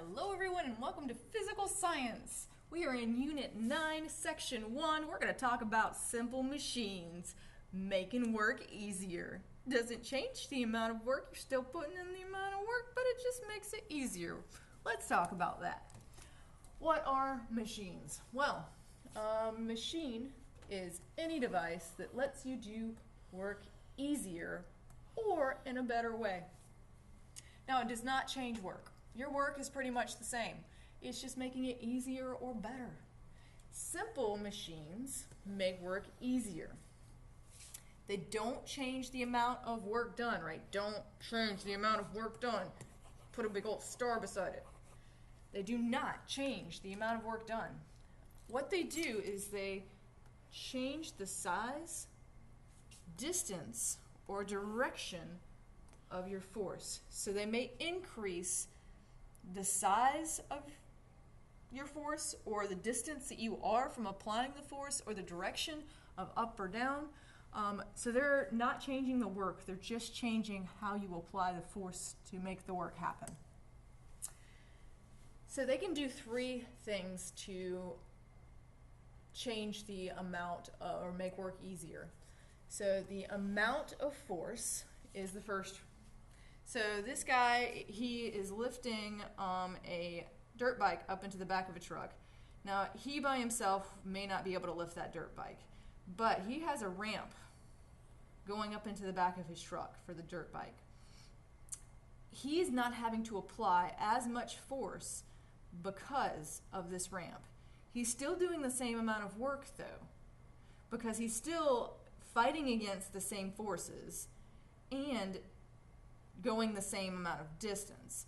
Hello everyone and welcome to Physical Science. We are in Unit 9, Section 1. We're going to talk about simple machines, making work easier. Doesn't change the amount of work, you're still putting in the amount of work, but it just makes it easier. Let's talk about that. What are machines? Well, a machine is any device that lets you do work easier or in a better way. Now, it does not change work. Your work is pretty much the same. It's just making it easier or better. Simple machines make work easier. They don't change the amount of work done, right? Don't change the amount of work done. Put a big old star beside it. They do not change the amount of work done. What they do is they change the size, distance, or direction of your force. So they may increase the size of your force or the distance that you are from applying the force or the direction of up or down. So they're not changing the work, they're just changing how you apply the force to make the work happen. So they can do three things to change the amount or make work easier. So the amount of force is the first. So this guy, he is lifting a dirt bike up into the back of a truck. Now, he by himself may not be able to lift that dirt bike, but he has a ramp going up into the back of his truck for the dirt bike. He's not having to apply as much force because of this ramp. He's still doing the same amount of work, though, because he's still fighting against the same forces and going the same amount of distance.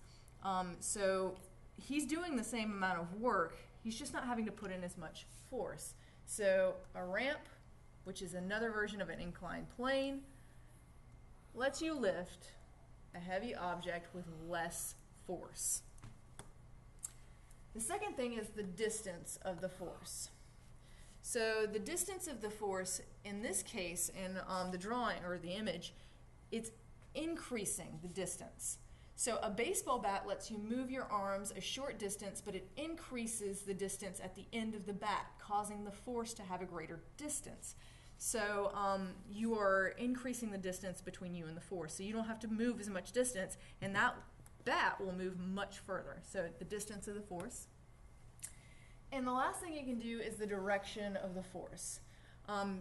So he's doing the same amount of work, he's just not having to put in as much force. So a ramp, which is another version of an inclined plane, lets you lift a heavy object with less force. The second thing is the distance of the force. So the distance of the force, in this case, in the drawing or the image, it's increasing the distance. So a baseball bat lets you move your arms a short distance, but it increases the distance at the end of the bat, causing the force to have a greater distance. So you are increasing the distance between you and the force, so you don't have to move as much distance, and that bat will move much further. So the distance of the force. And the last thing you can do is the direction of the force.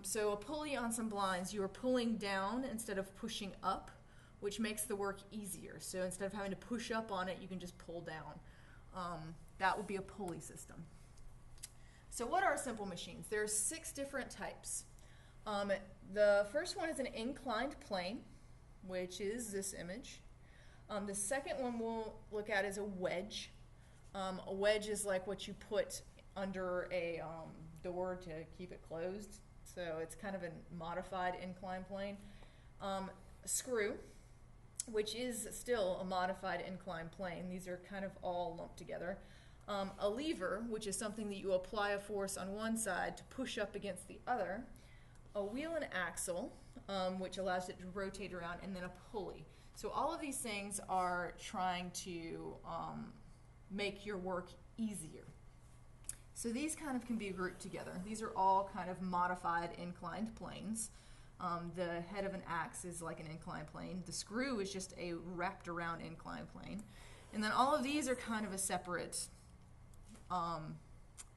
So a pulley on some blinds, you are pulling down instead of pushing up, which makes the work easier. So instead of having to push up on it, you can just pull down. That would be a pulley system. So what are simple machines? There are 6 different types. The first one is an inclined plane, which is this image. The second one we'll look at is a wedge. A wedge is like what you put under a door to keep it closed. So it's kind of a modified inclined plane. A screw, which is still a modified inclined plane. These are kind of all lumped together. A lever, which is something that you apply a force on one side to push up against the other. A wheel and axle, which allows it to rotate around, and then a pulley. So all of these things are trying to make your work easier. So these kind of can be grouped together. These are all kind of modified inclined planes. The head of an axe is like an inclined plane. The screw is just a wrapped around inclined plane. And then all of these are kind of a separate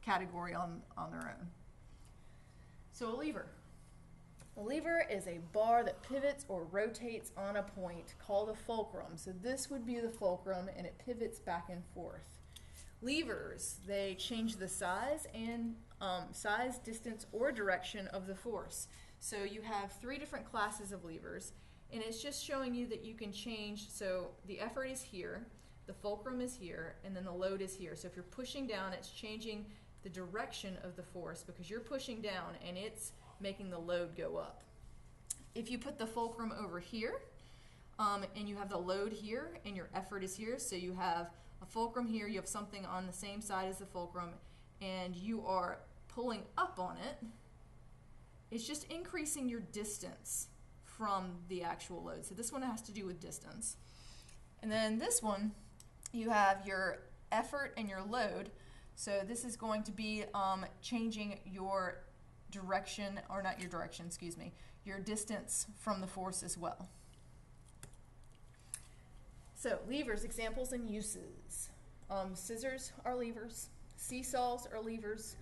category on their own. So a lever. A lever is a bar that pivots or rotates on a point called a fulcrum. So this would be the fulcrum, and it pivots back and forth. Levers, they change the size and size, distance, or direction of the force. So you have 3 different classes of levers, and it's just showing you that you can change. So the effort is here, the fulcrum is here, and then the load is here. So if you're pushing down, it's changing the direction of the force because you're pushing down and it's making the load go up. If you put the fulcrum over here, and you have the load here and your effort is here, so you have a fulcrum here, you have something on the same side as the fulcrum, and you are pulling up on it, it's just increasing your distance from the actual load. So this one has to do with distance. And then this one, you have your effort and your load. So this is going to be changing your direction, or not your direction, excuse me, your distance from the force as well. So levers, examples and uses. Scissors are levers, seesaws are levers,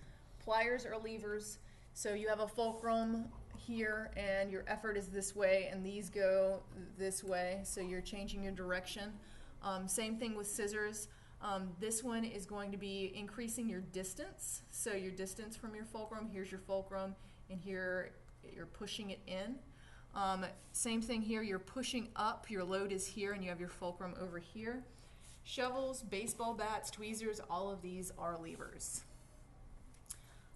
pliers are levers. So you have a fulcrum here and your effort is this way and these go this way, so you're changing your direction. Same thing with scissors. This one is going to be increasing your distance. So your distance from your fulcrum, here's your fulcrum, and here you're pushing it in. Same thing here, you're pushing up, your load is here and you have your fulcrum over here. Shovels, baseball bats, tweezers, all of these are levers.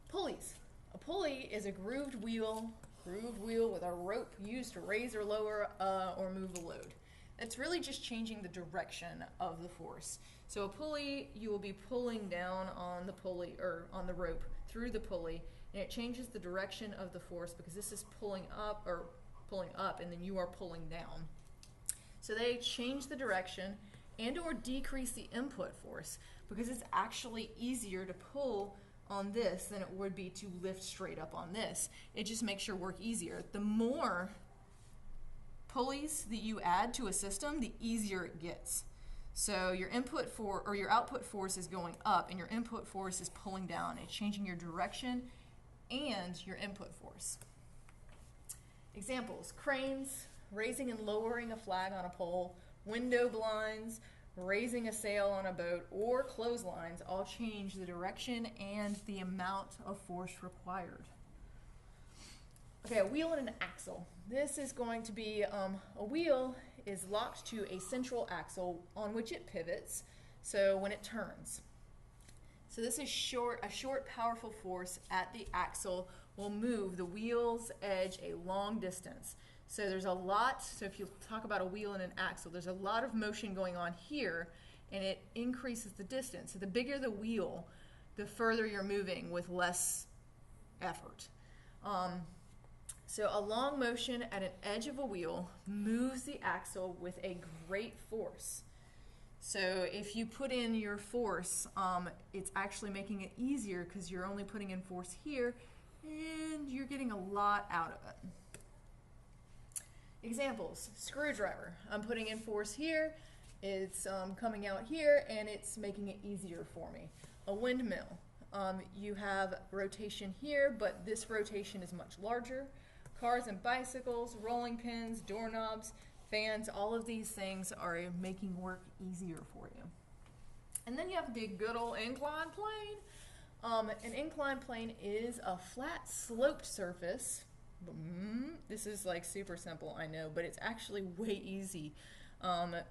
Pulleys. A pulley is a grooved wheel with a rope used to raise or lower or move a load. It's really just changing the direction of the force. So a pulley, you will be pulling down on the pulley, or on the rope through the pulley, and it changes the direction of the force because this is pulling up, and then you are pulling down. So they change the direction and or decrease the input force because it's actually easier to pull on this than it would be to lift straight up on this. It just makes your work easier. The more pulleys that you add to a system, the easier it gets. So your your output force is going up and your input force is pulling down. It's changing your direction and your input force. Examples: cranes, raising and lowering a flag on a pole, window blinds, raising a sail on a boat, or clotheslines all change the direction and the amount of force required. Okay, a wheel and an axle. This is going to be, a wheel is locked to a central axle on which it pivots, so when it turns. So this is a short, powerful force at the axle will move the wheel's edge a long distance. So there's a lot, so if you talk about a wheel and an axle, there's a lot of motion going on here, and it increases the distance. So the bigger the wheel, the further you're moving with less effort. So a long motion at an edge of a wheel moves the axle with a great force. So if you put in your force, it's actually making it easier because you're only putting in force here, and you're getting a lot out of it. Examples: screwdriver. I'm putting in force here, it's coming out here, and it's making it easier for me. A windmill. You have rotation here, but this rotation is much larger. Cars and bicycles, rolling pins, doorknobs, fans, all of these things are making work easier for you. And then you have the good old inclined plane. An inclined plane is a flat sloped surface. This is like super simple, I know, but it's actually way easy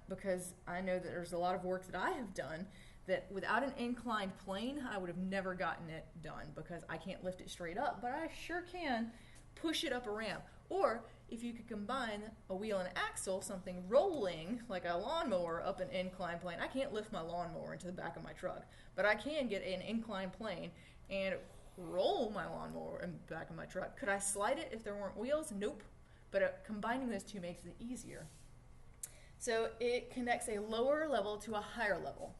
because I know that there's a lot of work that I have done that without an inclined plane, I would have never gotten it done because I can't lift it straight up, but I sure can push it up a ramp. Or if you could combine a wheel and an axle, something rolling like a lawnmower up an inclined plane. I can't lift my lawnmower into the back of my truck, but I can get an inclined plane and roll my lawnmower in the back of my truck. Could I slide it if there weren't wheels? Nope. But combining those two makes it easier. So it connects a lower level to a higher level.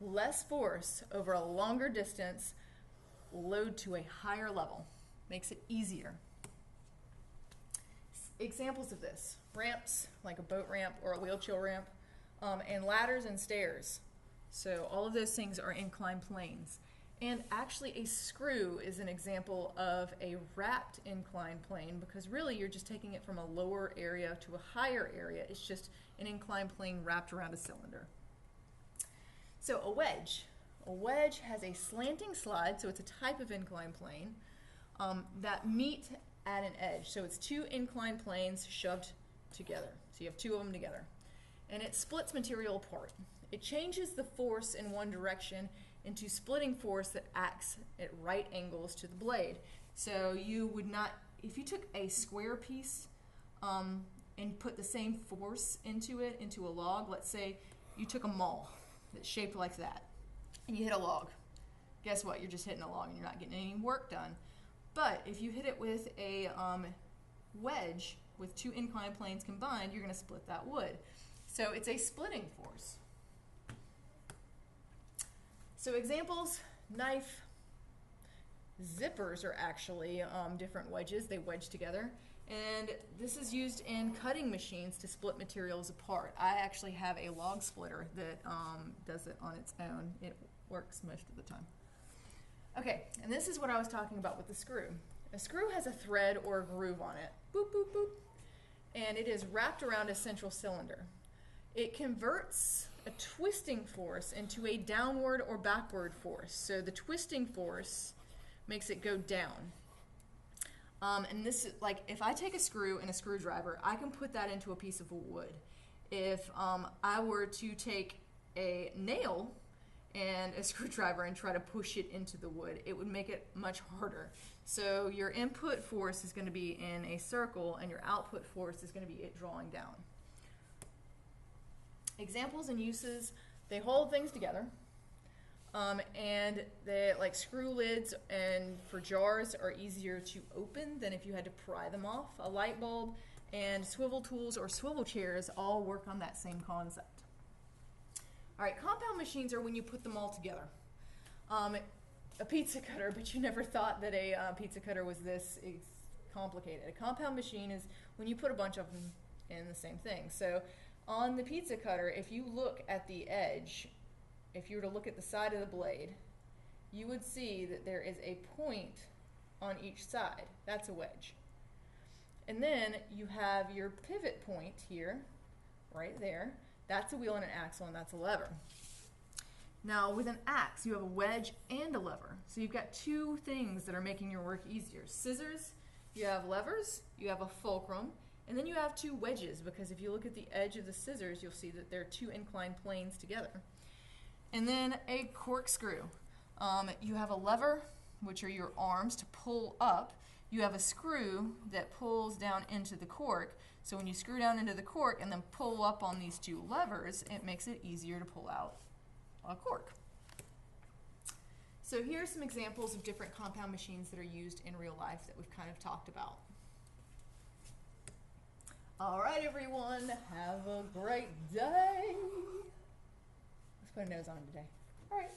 Less force over a longer distance, load to a higher level. Makes it easier. Examples of this: ramps, like a boat ramp or a wheelchair ramp, and ladders and stairs. So all of those things are inclined planes. And actually a screw is an example of a wrapped inclined plane because really you're just taking it from a lower area to a higher area. It's just an inclined plane wrapped around a cylinder. So a wedge. A wedge has a slanting slide, so it's a type of inclined plane that meet at an edge. So it's two inclined planes shoved together. So you have two of them together. And it splits material apart. It changes the force in one direction into splitting force that acts at right angles to the blade. So you would not, if you took a square piece and put the same force into it, into a log, let's say you took a maul that's shaped like that, and you hit a log. Guess what? You're just hitting a log and you're not getting any work done. But if you hit it with a wedge with two inclined planes combined, you're going to split that wood. So it's a splitting force. So examples, knife. Zippers are actually different wedges. They wedge together. And this is used in cutting machines to split materials apart. I actually have a log splitter that does it on its own. It works most of the time. Okay, and this is what I was talking about with the screw. A screw has a thread or a groove on it. Boop, boop, boop. And it is wrapped around a central cylinder. It converts a twisting force into a downward or backward force. So the twisting force makes it go down. And this is like, if I take a screw and a screwdriver, I can put that into a piece of wood. If I were to take a nail and a screwdriver and try to push it into the wood, it would make it much harder. So your input force is going to be in a circle, and your output force is going to be it drawing down. Examples and uses, they hold things together. And they, like screw lids and for jars, are easier to open than if you had to pry them off. A light bulb and swivel tools or swivel chairs all work on that same concept. All right, compound machines are when you put them all together. A pizza cutter, but you never thought that a pizza cutter was this complicated. A compound machine is when you put a bunch of them in the same thing. So on the pizza cutter, if you look at the edge, if you were to look at the side of the blade, you would see that there is a point on each side. That's a wedge. And then you have your pivot point here, right there. That's a wheel and an axle, and that's a lever. Now with an axe, you have a wedge and a lever. So you've got two things that are making your work easier. Scissors, you have levers, you have a fulcrum, and then you have two wedges, because if you look at the edge of the scissors, you'll see that there are two inclined planes together. And then a corkscrew. You have a lever, which are your arms to pull up. You have a screw that pulls down into the cork. So when you screw down into the cork and then pull up on these two levers, it makes it easier to pull out a cork. So here are some examples of different compound machines that are used in real life that we've kind of talked about. All right, everyone, have a great day. Let's put a nose on him today. All right.